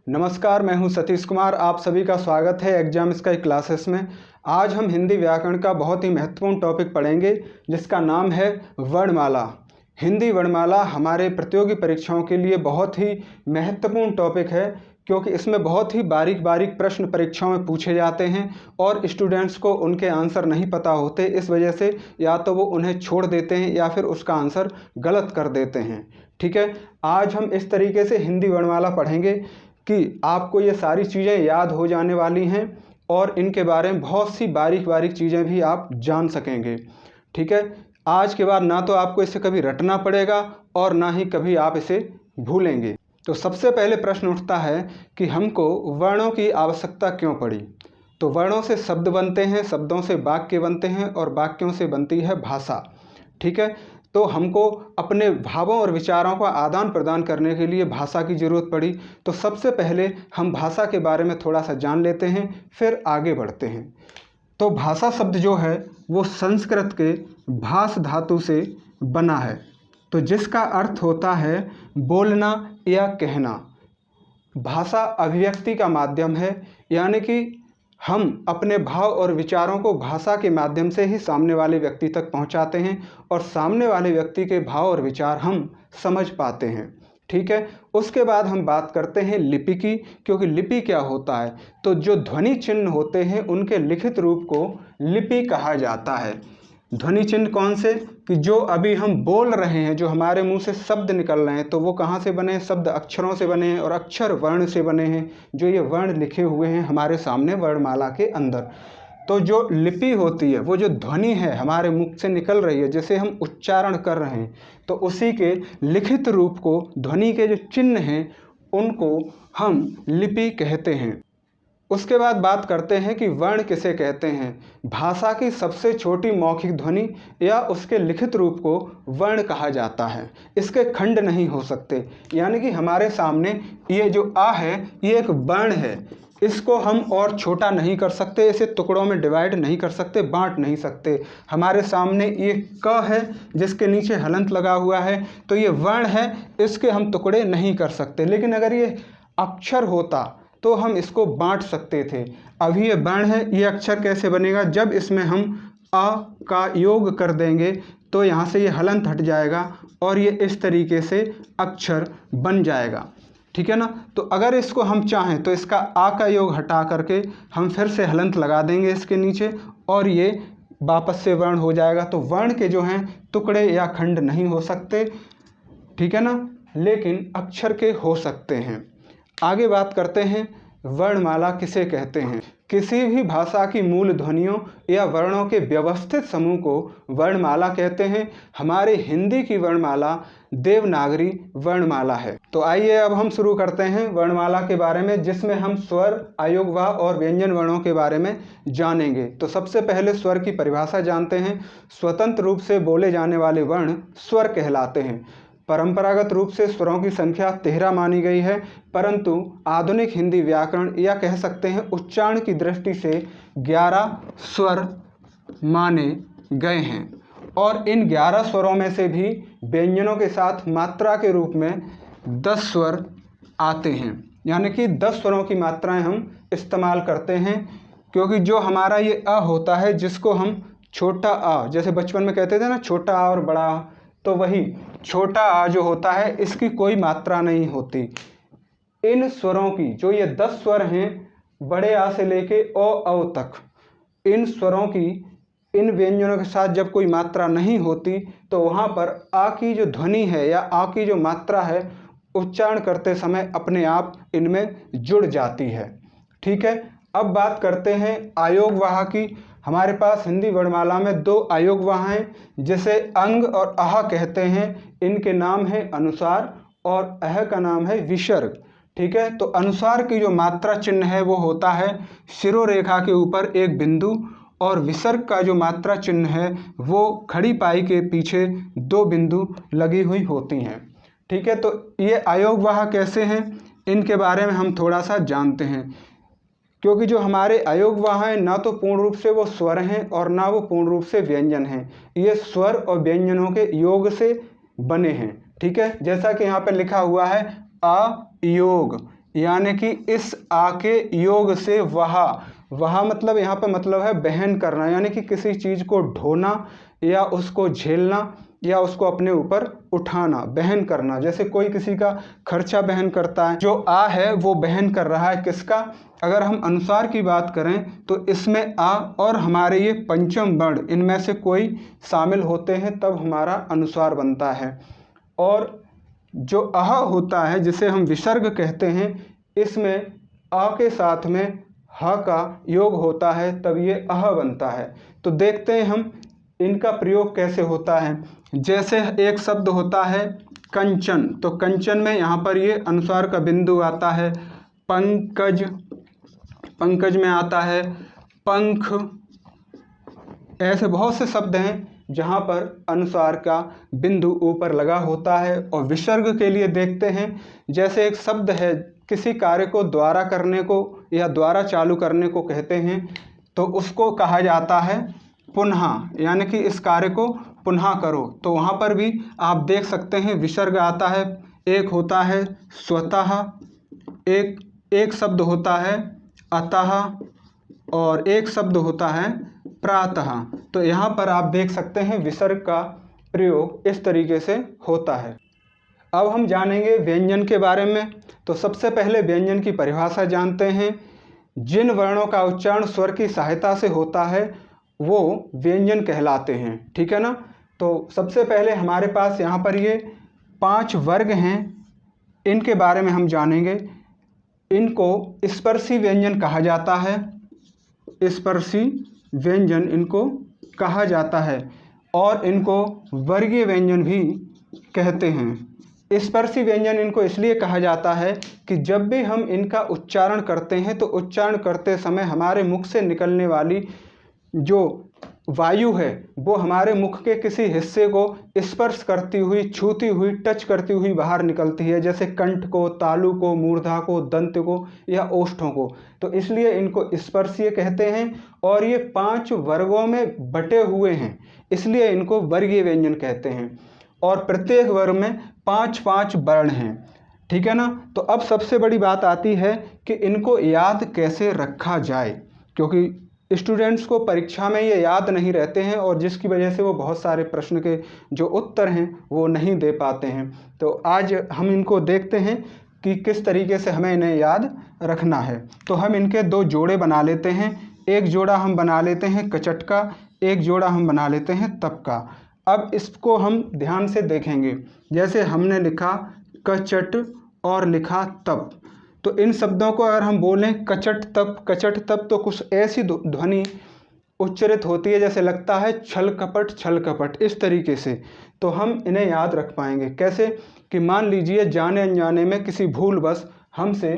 नमस्कार, मैं हूं सतीश कुमार। आप सभी का स्वागत है एग्जाम स्काई क्लासेस में। आज हम हिंदी व्याकरण का बहुत ही महत्वपूर्ण टॉपिक पढ़ेंगे जिसका नाम है वर्णमाला। हिंदी वर्णमाला हमारे प्रतियोगी परीक्षाओं के लिए बहुत ही महत्वपूर्ण टॉपिक है क्योंकि इसमें बहुत ही बारीक बारीक प्रश्न परीक्षाओं में पूछे जाते हैं और स्टूडेंट्स को उनके आंसर नहीं पता होते। इस वजह से या तो वो उन्हें छोड़ देते हैं या फिर उसका आंसर गलत कर देते हैं। ठीक है, आज हम इस तरीके से हिंदी वर्णमाला पढ़ेंगे कि आपको ये सारी चीज़ें याद हो जाने वाली हैं और इनके बारे में बहुत सी बारीक बारीक चीज़ें भी आप जान सकेंगे। ठीक है, आज के बाद ना तो आपको इसे कभी रटना पड़ेगा और ना ही कभी आप इसे भूलेंगे। तो सबसे पहले प्रश्न उठता है कि हमको वर्णों की आवश्यकता क्यों पड़ी। तो वर्णों से शब्द बनते हैं, शब्दों से वाक्य बनते हैं और वाक्यों से बनती है भाषा। ठीक है, तो हमको अपने भावों और विचारों का आदान प्रदान करने के लिए भाषा की ज़रूरत पड़ी। तो सबसे पहले हम भाषा के बारे में थोड़ा सा जान लेते हैं, फिर आगे बढ़ते हैं। तो भाषा शब्द जो है वो संस्कृत के भास धातु से बना है, तो जिसका अर्थ होता है बोलना या कहना। भाषा अभिव्यक्ति का माध्यम है, यानी कि हम अपने भाव और विचारों को भाषा के माध्यम से ही सामने वाले व्यक्ति तक पहुंचाते हैं और सामने वाले व्यक्ति के भाव और विचार हम समझ पाते हैं। ठीक है, उसके बाद हम बात करते हैं लिपि की, क्योंकि लिपि क्या होता है, तो जो ध्वनि चिन्ह होते हैं उनके लिखित रूप को लिपि कहा जाता है। ध्वनि चिन्ह कौन से, कि जो अभी हम बोल रहे हैं, जो हमारे मुंह से शब्द निकल रहे हैं, तो वो कहाँ से बने हैं, शब्द अक्षरों से बने हैं और अक्षर वर्ण से बने हैं। जो ये वर्ण लिखे हुए हैं हमारे सामने वर्णमाला के अंदर, तो जो लिपि होती है वो जो ध्वनि है हमारे मुख से निकल रही है, जैसे हम उच्चारण कर रहे हैं, तो उसी के लिखित रूप को, ध्वनि के जो चिन्ह हैं उनको हम लिपि कहते हैं। उसके बाद बात करते हैं कि वर्ण किसे कहते हैं। भाषा की सबसे छोटी मौखिक ध्वनि या उसके लिखित रूप को वर्ण कहा जाता है। इसके खंड नहीं हो सकते, यानी कि हमारे सामने ये जो आ है ये एक वर्ण है, इसको हम और छोटा नहीं कर सकते, इसे टुकड़ों में डिवाइड नहीं कर सकते, बांट नहीं सकते। हमारे सामने ये क है जिसके नीचे हलंत लगा हुआ है, तो ये वर्ण है, इसके हम टुकड़े नहीं कर सकते। लेकिन अगर ये अक्षर होता तो हम इसको बांट सकते थे। अभी ये वर्ण है, ये अक्षर कैसे बनेगा, जब इसमें हम अ का योग कर देंगे तो यहाँ से ये हलंत हट जाएगा और ये इस तरीके से अक्षर बन जाएगा। ठीक है ना, तो अगर इसको हम चाहें तो इसका आ का योग हटा करके हम फिर से हलंत लगा देंगे इसके नीचे और ये वापस से वर्ण हो जाएगा। तो वर्ण के जो हैं टुकड़े या खंड नहीं हो सकते, ठीक है ना, लेकिन अक्षर के हो सकते हैं। आगे बात करते हैं वर्णमाला किसे कहते हैं। किसी भी भाषा की मूल ध्वनियों या वर्णों के व्यवस्थित समूह को वर्णमाला कहते हैं। हमारे हिंदी की वर्णमाला देवनागरी वर्णमाला है। तो आइए अब हम शुरू करते हैं वर्णमाला के बारे में, जिसमें हम स्वर, अयोगवाह और व्यंजन वर्णों के बारे में जानेंगे। तो सबसे पहले स्वर की परिभाषा जानते हैं। स्वतंत्र रूप से बोले जाने वाले वर्ण स्वर कहलाते हैं। परंपरागत रूप से स्वरों की संख्या 13 मानी गई है, परंतु आधुनिक हिंदी व्याकरण या कह सकते हैं उच्चारण की दृष्टि से 11 स्वर माने गए हैं और इन 11 स्वरों में से भी व्यंजनों के साथ मात्रा के रूप में 10 स्वर आते हैं, यानी कि 10 स्वरों की मात्राएं हम इस्तेमाल करते हैं। क्योंकि जो हमारा ये अ होता है, जिसको हम छोटा आ, जैसे बचपन में कहते थे ना छोटा आ और बड़ा आ, तो वही छोटा आ जो होता है इसकी कोई मात्रा नहीं होती। इन स्वरों की, जो ये 10 स्वर हैं, बड़े आ से लेके औ तक, इन स्वरों की, इन व्यंजनों के साथ जब कोई मात्रा नहीं होती तो वहाँ पर आ की जो ध्वनि है या आ की जो मात्रा है उच्चारण करते समय अपने आप इनमें जुड़ जाती है। ठीक है, अब बात करते हैं अयोगवाह की। हमारे पास हिंदी वर्णमाला में 2 अयोगवाह हैं, जिसे अंग और अह कहते हैं। इनके नाम है अनुसार और अह का नाम है विसर्ग। ठीक है, तो अनुसार की जो मात्रा चिन्ह है वो होता है शिरोरेखा के ऊपर एक बिंदु और विसर्ग का जो मात्रा चिन्ह है वो खड़ी पाई के पीछे 2 बिंदु लगी हुई होती हैं। ठीक है, तो ये अयोगवाह कैसे हैं इनके बारे में हम थोड़ा सा जानते हैं। क्योंकि जो हमारे अयोगवाह हैं ना तो पूर्ण रूप से वो स्वर हैं और ना वो पूर्ण रूप से व्यंजन हैं, ये स्वर और व्यंजनों के योग से बने हैं। ठीक है, जैसा कि यहाँ पे लिखा हुआ है अयोग, यानी कि इस आ के योग से वहा, वहा मतलब यहाँ पर मतलब है बहन करना, यानी कि किसी चीज़ को ढोना या उसको झेलना या उसको अपने ऊपर उठाना, बहन करना। जैसे कोई किसी का खर्चा बहन करता है, जो आ है वो बहन कर रहा है किसका। अगर हम अनुस्वार की बात करें तो इसमें आ और हमारे ये पंचम वर्ण इनमें से कोई शामिल होते हैं तब हमारा अनुस्वार बनता है। और जो अह होता है जिसे हम विसर्ग कहते हैं, इसमें आ के साथ में ह का योग होता है तब ये अह बनता है। तो देखते हैं हम इनका प्रयोग कैसे होता है। जैसे एक शब्द होता है कंचन, तो कंचन में यहाँ पर ये अनुस्वार का बिंदु आता है। पंकज, पंकज में आता है पंख। ऐसे बहुत से शब्द हैं जहाँ पर अनुस्वार का बिंदु ऊपर लगा होता है। और विसर्ग के लिए देखते हैं, जैसे एक शब्द है किसी कार्य को द्वारा करने को या द्वारा चालू करने को कहते हैं, तो उसको कहा जाता है पुनः, यानी कि इस कार्य को पुनः करो। तो वहाँ पर भी आप देख सकते हैं विसर्ग आता है। एक होता है स्वतः, एक शब्द होता है अतः और एक शब्द होता है प्रातः। तो यहाँ पर आप देख सकते हैं विसर्ग का प्रयोग इस तरीके से होता है। अब हम जानेंगे व्यंजन के बारे में। तो सबसे पहले व्यंजन की परिभाषा जानते हैं। जिन वर्णों का उच्चारण स्वर की सहायता से होता है वो व्यंजन कहलाते हैं, ठीक है ना। तो सबसे पहले हमारे पास यहाँ पर ये 5 वर्ग हैं, इनके बारे में हम जानेंगे। इनको स्पर्शी व्यंजन कहा जाता है, स्पर्शी व्यंजन इनको कहा जाता है, और इनको वर्गीय व्यंजन भी कहते हैं। स्पर्शी व्यंजन इनको इसलिए कहा जाता है कि जब भी हम इनका उच्चारण करते हैं तो उच्चारण करते समय हमारे मुख से निकलने वाली जो वायु है वो हमारे मुख के किसी हिस्से को स्पर्श करती हुई, छूती हुई, टच करती हुई बाहर निकलती है, जैसे कंठ को, तालु को, मूर्धा को, दंत को या ओष्ठों को। तो इसलिए इनको स्पर्शीय कहते हैं। और ये 5 वर्गों में बटे हुए हैं, इसलिए इनको वर्गीय व्यंजन कहते हैं। और प्रत्येक वर्ग में 5-5 वर्ण हैं, ठीक है ना। तो अब सबसे बड़ी बात आती है कि इनको याद कैसे रखा जाए, क्योंकि स्टूडेंट्स को परीक्षा में ये याद नहीं रहते हैं और जिसकी वजह से वो बहुत सारे प्रश्न के जो उत्तर हैं वो नहीं दे पाते हैं। तो आज हम इनको देखते हैं कि किस तरीके से हमें इन्हें याद रखना है। तो हम इनके 2 जोड़े बना लेते हैं। एक जोड़ा हम बना लेते हैं कचट का, एक जोड़ा हम बना लेते हैं तप का। अब इसको हम ध्यान से देखेंगे। जैसे हमने लिखा कचट और लिखा तप, तो इन शब्दों को अगर हम बोलें कचट तप, तो कुछ ऐसी ध्वनि उच्चरित होती है जैसे लगता है छल कपट, इस तरीके से। तो हम इन्हें याद रख पाएंगे कैसे कि मान लीजिए जाने अनजाने में किसी भूलवश हमसे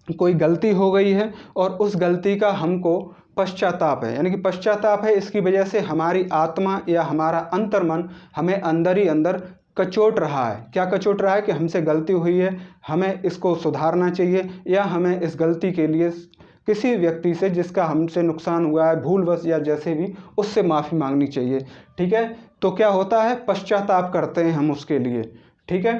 कोई गलती हो गई है और उस गलती का हमको पश्चाताप है, यानी कि पश्चाताप है, इसकी वजह से हमारी आत्मा या हमारा अंतर्मन हमें अंदर ही अंदर कचोट रहा है। क्या कचोट रहा है कि हमसे गलती हुई है, हमें इसको सुधारना चाहिए, या हमें इस गलती के लिए किसी व्यक्ति से जिसका हमसे नुकसान हुआ है भूलवश या जैसे भी, उससे माफ़ी मांगनी चाहिए, ठीक है। तो क्या होता है, पश्चाताप करते हैं हम उसके लिए, ठीक है।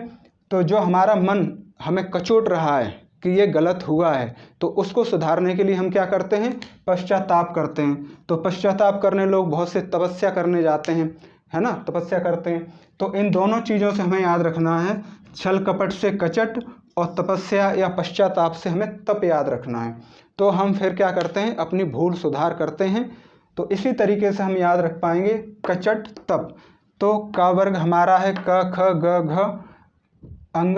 तो जो हमारा मन हमें कचोट रहा है कि ये गलत हुआ है, तो उसको सुधारने के लिए हम क्या करते हैं, पश्चाताप करते हैं। तो पश्चाताप करने लोग बहुत से तपस्या करने जाते हैं, है ना, तपस्या करते हैं। तो इन दोनों चीज़ों से हमें याद रखना है, छल कपट से कचट और तपस्या या पश्चाताप से हमें तप याद रखना है। तो हम फिर क्या करते हैं, अपनी भूल सुधार करते हैं। तो इसी तरीके से हम याद रख पाएंगे कचट तप। तो का वर्ग हमारा है क ख ग घ अंग,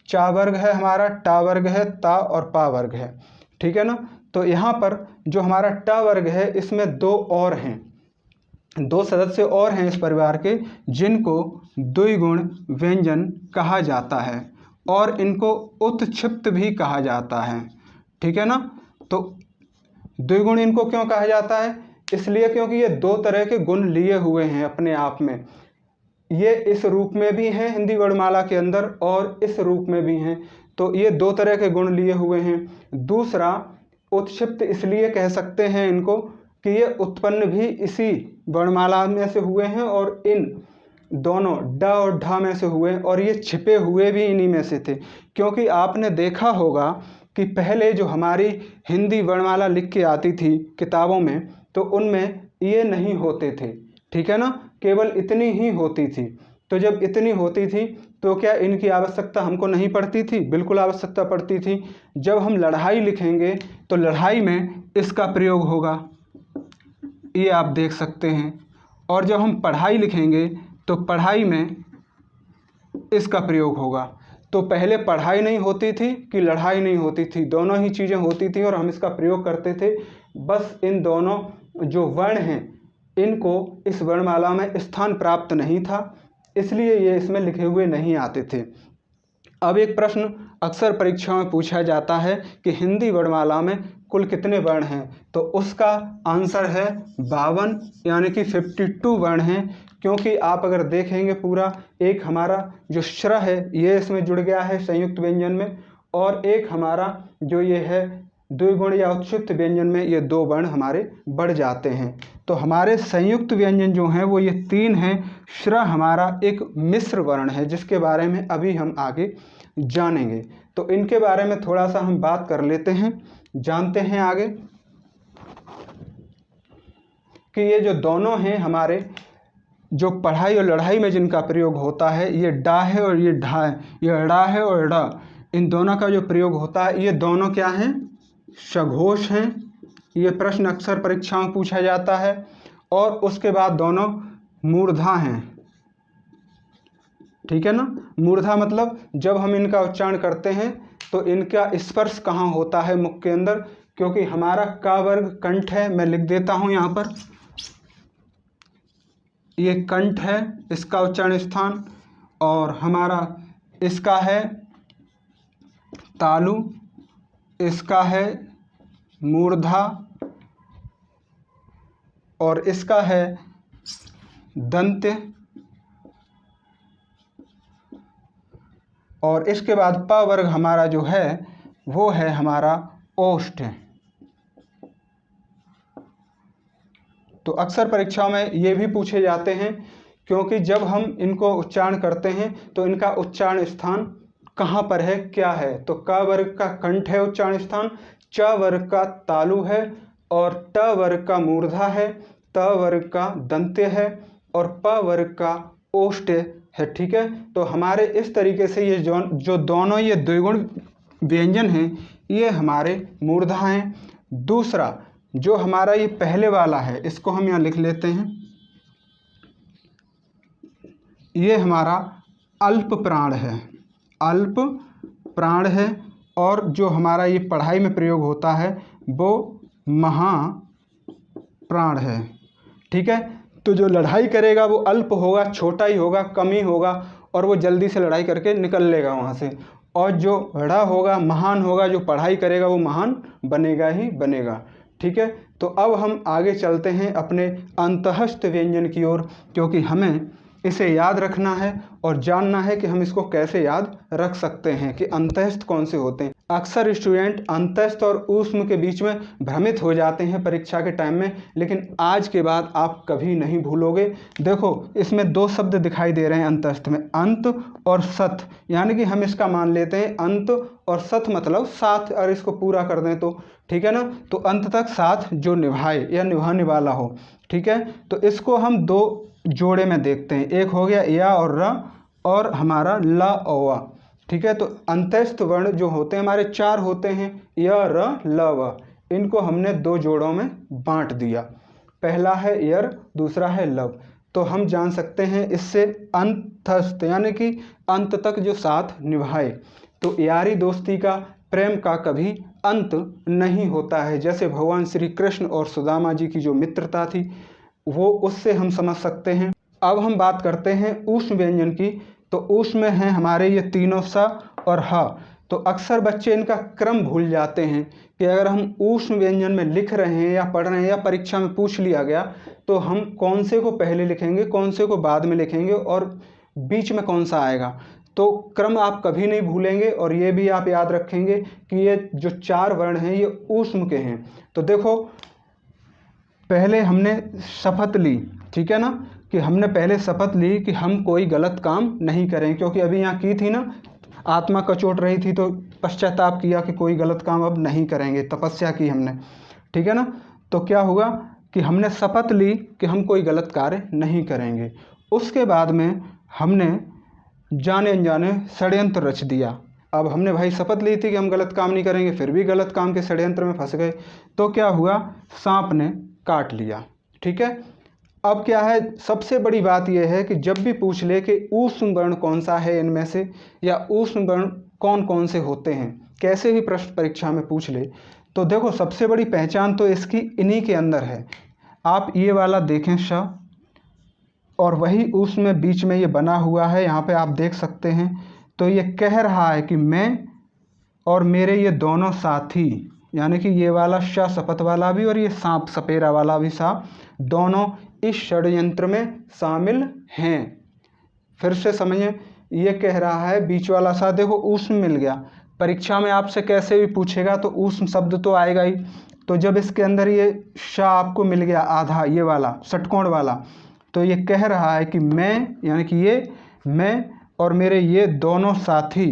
चा वर्ग है हमारा, टा वर्ग है, ता और पा वर्ग है, ठीक है ना। तो यहाँ पर जो हमारा टा वर्ग है इसमें 2 और हैं, 2 सदस्य और हैं इस परिवार के, जिनको द्विगुण व्यंजन कहा जाता है और इनको उत्क्षिप्त भी कहा जाता है, ठीक है ना। तो द्विगुण इनको क्यों कहा जाता है, इसलिए क्योंकि ये 2 तरह के गुण लिए हुए हैं अपने आप में। ये इस रूप में भी हैं हिंदी वर्णमाला के अंदर और इस रूप में भी हैं, तो ये 2 तरह के गुण लिए हुए हैं। दूसरा, उत्क्षिप्त इसलिए कह सकते हैं इनको कि ये उत्पन्न भी इसी वर्णमाला में से हुए हैं और इन दोनों ड और ढ में से हुए और ये छिपे हुए भी इन्हीं में से थे। क्योंकि आपने देखा होगा कि पहले जो हमारी हिंदी वर्णमाला लिख के आती थी किताबों में, तो उनमें ये नहीं होते थे, ठीक है ना, केवल इतनी ही होती थी। तो जब इतनी होती थी तो क्या इनकी आवश्यकता हमको नहीं पड़ती थी? बिल्कुल आवश्यकता पड़ती थी। जब हम लड़ाई लिखेंगे तो लड़ाई में इसका प्रयोग होगा, ये आप देख सकते हैं। और जब हम पढ़ाई लिखेंगे तो पढ़ाई में इसका प्रयोग होगा। तो पहले पढ़ाई नहीं होती थी कि लड़ाई नहीं होती थी, दोनों ही चीज़ें होती थी और हम इसका प्रयोग करते थे। बस इन दोनों जो वर्ण हैं इनको इस वर्णमाला में स्थान प्राप्त नहीं था, इसलिए ये इसमें लिखे हुए नहीं आते थे। अब एक प्रश्न अक्सर परीक्षा में पूछा जाता है कि हिंदी वर्णमाला में कुल कितने वर्ण हैं, तो उसका आंसर है 52, यानी कि 52 वर्ण हैं। क्योंकि आप अगर देखेंगे पूरा, एक हमारा जो श्र है ये इसमें जुड़ गया है संयुक्त व्यंजन में, और एक हमारा जो ये है द्विगुण या उत्क्षिप्त व्यंजन में ये 2 वर्ण हमारे बढ़ जाते हैं। तो हमारे संयुक्त व्यंजन जो हैं वो ये 3 हैं। श्र हमारा एक मिश्र वर्ण है जिसके बारे में अभी हम आगे जानेंगे। तो इनके बारे में थोड़ा सा हम बात कर लेते हैं, जानते हैं आगे कि ये जो दोनों हैं हमारे, जो पढ़ाई और लड़ाई में जिनका प्रयोग होता है, ये डा है और ये ढा है, ये ड़ा है और ड़ा, इन दोनों का जो प्रयोग होता है ये दोनों क्या हैं? सघोष हैं। ये प्रश्न अक्सर परीक्षा में पूछा जाता है। और उसके बाद दोनों मूर्धा हैं, ठीक है ना। मूर्धा मतलब जब हम इनका उच्चारण करते हैं तो इनका स्पर्श कहाँ होता है मुख के अंदर, क्योंकि हमारा का वर्ग कंठ है। मैं लिख देता हूँ यहाँ पर, ये कंठ है इसका उच्चारण स्थान, और हमारा इसका है तालु, इसका है मूर्धा, और इसका है दंत्य, और इसके बाद प वर्ग हमारा जो है वो है हमारा ओष्ठ। तो अक्सर परीक्षाओं में ये भी पूछे जाते हैं, क्योंकि जब हम इनको उच्चारण करते हैं तो इनका उच्चारण स्थान कहाँ पर है, क्या है। तो क वर्ग का कंठ है उच्चारण स्थान, च वर्ग का तालु है, और ट वर्ग का मूर्धा है, त वर्ग का दंत्य है, और प वर्ग का ओष्ठ है, ठीक है। तो हमारे इस तरीके से ये जो दोनों ये द्विगुण व्यंजन हैं ये हमारे मूर्धा हैं। दूसरा जो हमारा ये पहले वाला है इसको हम यहाँ लिख लेते हैं, ये हमारा अल्प प्राण है, अल्प प्राण है। और जो हमारा ये पढ़ाई में प्रयोग होता है वो महाप्राण है, ठीक है। तो जो लड़ाई करेगा वो अल्प होगा, छोटा ही होगा, कम ही होगा, और वो जल्दी से लड़ाई करके निकल लेगा वहाँ से। और जो ड़ा होगा, महान होगा, जो पढ़ाई करेगा वो महान बनेगा ही बनेगा, ठीक है। तो अब हम आगे चलते हैं अपने अंतःस्थ व्यंजन की ओर, क्योंकि हमें इसे याद रखना है और जानना है कि हम इसको कैसे याद रख सकते हैं कि अंतःस्थ कौन से होते हैं। अक्सर स्टूडेंट अंतःस्थ और ऊष्म के बीच में भ्रमित हो जाते हैं परीक्षा के टाइम में, लेकिन आज के बाद आप कभी नहीं भूलोगे। देखो इसमें 2 शब्द दिखाई दे रहे हैं अंतःस्थ में, अंत और सथ, यानी कि हम इसका मान लेते हैं अंत और सथ मतलब साथ, और इसको पूरा कर दें तो ठीक है ना। तो अंत तक साथ जो निभाए या निभाने वाला हो, ठीक है। तो इसको हम 2 जोड़े में देखते हैं, एक हो गया या और र, और हमारा ला और वा, ठीक है। तो अंतःस्थ वर्ण जो होते हैं हमारे 4 होते हैं, य र ल व, इनको हमने 2 जोड़ों में बांट दिया। पहला है यर, दूसरा है लव। तो हम जान सकते हैं इससे अंतस्थ यानी कि अंत तक जो साथ निभाए। तो यारी दोस्ती का, प्रेम का कभी अंत नहीं होता है। जैसे भगवान श्री कृष्ण और सुदामा जी की जो मित्रता थी वो उससे हम समझ सकते हैं। अब हम बात करते हैं ऊष्म व्यंजन की। तो ऊष्म में हैं हमारे ये तीनों सा और ह। तो अक्सर बच्चे इनका क्रम भूल जाते हैं कि अगर हम ऊष्म व्यंजन में लिख रहे हैं या पढ़ रहे हैं या परीक्षा में पूछ लिया गया तो हम कौन से को पहले लिखेंगे, कौन से को बाद में लिखेंगे और बीच में कौन सा आएगा। तो क्रम आप कभी नहीं भूलेंगे और ये भी आप याद रखेंगे कि ये जो 4 वर्ण हैं ये ऊष्म के हैं। तो देखो पहले हमने शपथ ली, ठीक है ना, कि हमने पहले शपथ ली कि हम कोई गलत काम नहीं करें, क्योंकि अभी यहाँ की थी ना, आत्मा कचोट रही थी तो पश्चाताप किया कि कोई गलत काम अब नहीं करेंगे, तपस्या की हमने, ठीक है ना। तो क्या हुआ कि हमने शपथ ली कि हम कोई गलत कार्य नहीं करेंगे। उसके बाद में हमने जाने अनजाने षड्यंत्र रच दिया। अब हमने भाई शपथ ली थी कि हम गलत काम नहीं करेंगे, फिर भी गलत काम के षड्यंत्र में फंस गए। तो क्या हुआ, सांप ने काट लिया, ठीक है। अब क्या है, सबसे बड़ी बात यह है कि जब भी पूछ ले कि ऊष्म वर्ण कौन सा है इनमें से, या ऊष्म वर्ण कौन कौन से होते हैं, कैसे भी प्रश्न परीक्षा में पूछ ले, तो देखो सबसे बड़ी पहचान तो इसकी इन्हीं के अंदर है। आप ये वाला देखें श, और वही ऊष्म में बीच में ये बना हुआ है, यहाँ पे आप देख सकते हैं। तो ये कह रहा है कि मैं और मेरे ये दोनों साथी, यानी कि ये वाला श शपथ वाला भी और ये सांप सपेरा वाला भी सांप, दोनों इस षड्यंत्र में शामिल हैं। फिर से समझिए, ये कह रहा है बीच वाला सा, देखो ऊष्म मिल गया, परीक्षा में आपसे कैसे भी पूछेगा तो ऊष्म शब्द तो आएगा ही। तो जब इसके अंदर ये श आपको मिल गया आधा, ये वाला षटकोण वाला, तो ये कह रहा है कि मैं, यानी कि ये मैं और मेरे ये दोनों साथी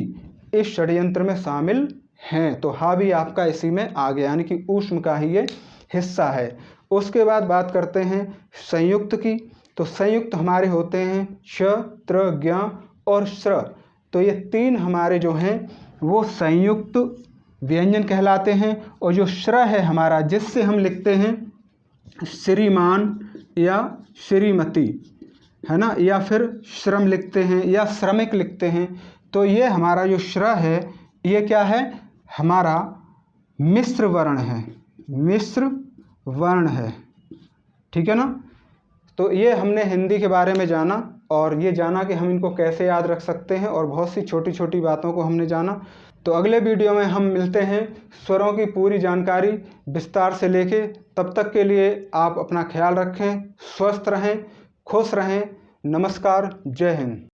इस षड्यंत्र में शामिल हैं। तो हा भी आपका इसी में आ गया, यानी कि ऊष्म का ही ये हिस्सा है। उसके बाद बात करते हैं संयुक्त की। तो संयुक्त हमारे होते हैं श, त्र, ज्ञ और श्र। तो ये तीन हमारे जो हैं वो संयुक्त व्यंजन कहलाते हैं। और जो श्र है हमारा, जिससे हम लिखते हैं श्रीमान या श्रीमती, है ना, या फिर श्रम लिखते हैं या श्रमिक लिखते हैं। तो ये हमारा जो श्र है, ये क्या है, हमारा मिश्र वर्ण है, मिश्र वर्ण है, ठीक है ना। तो ये हमने हिंदी के बारे में जाना, और ये जाना कि हम इनको कैसे याद रख सकते हैं, और बहुत सी छोटी छोटी बातों को हमने जाना। तो अगले वीडियो में हम मिलते हैं स्वरों की पूरी जानकारी विस्तार से लेके। तब तक के लिए आप अपना ख्याल रखें, स्वस्थ रहें, खुश रहें। नमस्कार, जय हिंद।